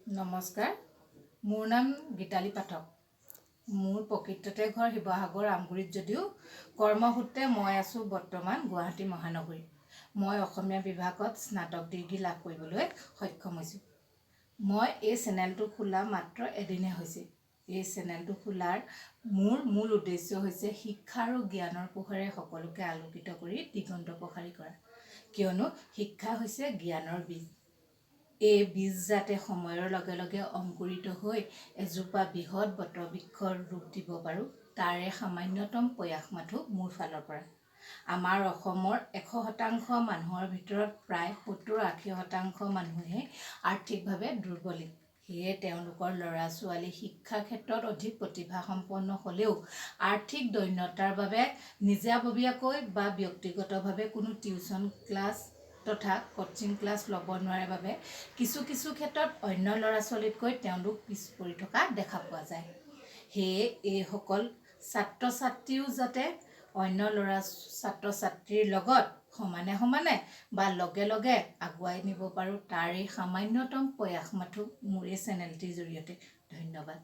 নমস্কাৰ, মোৰ নাম গীতালি পাঠক। মোৰ প্ৰকৃততে ঘৰ শিৱসাগৰ আমগুৰিত যদিও কৰ্মসূত্ৰে মই আছোঁ বৰ্তমান গুৱাহাটী মহানগৰীত। মই অসমীয়া বিভাগত স্নাতক ডিগ্ৰী লাভ কৰিবলৈ সক্ষম হৈছোঁ। মই এই চেনেলটো খোলা মাত্ৰ এদিনে হৈছে। এই চেনেলটো খোলাৰ মোৰ মূল উদ্দেশ্য হৈছে শিক্ষা আৰু জ্ঞানৰ পোহৰে সকলোকে আলোকিত কৰি দিগন্ত প্ৰসাৰী কৰা। কিয়নো শিক্ষা হৈছে জ্ঞানৰ বীজ। এই বীজ যাতে সময়ৰ লগে লগে অংকুৰিত হৈ এজোপা বৃহৎ বটবৃক্ষৰ ৰূপ দিব পাৰোঁ, তাৰে সামান্যতম প্ৰয়াস মাথো মোৰ ফালৰ পৰা। আমাৰ অসমৰ 100% মানুহৰ ভিতৰত প্ৰায় 70-80% মানুহে আৰ্থিকভাৱে দুৰ্বলী। সেয়ে তেওঁলোকৰ ল'ৰা ছোৱালী শিক্ষাৰ ক্ষেত্ৰত অধিক প্ৰতিভাসম্পন্ন হ'লেও আৰ্থিক দৈন্যতাৰ বাবে নিজাববীয়াকৈ বা ব্যক্তিগতভাৱে কোনো টিউচন ক্লাছ তথা কোচিং ক্লাছ ল'ব নোৱাৰে বাবে কিছু ক্ষেত্ৰত অন্য ল'ৰা ছোৱালীতকৈ তেওঁলোক পিছ পৰি থকা দেখা পোৱা যায়। সেয়ে এইসকল ছাত্ৰ ছাত্ৰীও যাতে অন্য ছাত্ৰ ছাত্ৰীৰ লগত সমানে বা লগে আগুৱাই নিব পাৰোঁ, তাৰেই সামান্যতম প্ৰয়াস মাথো মোৰ এই চেনেলটিৰ জৰিয়তে। ধন্যবাদ।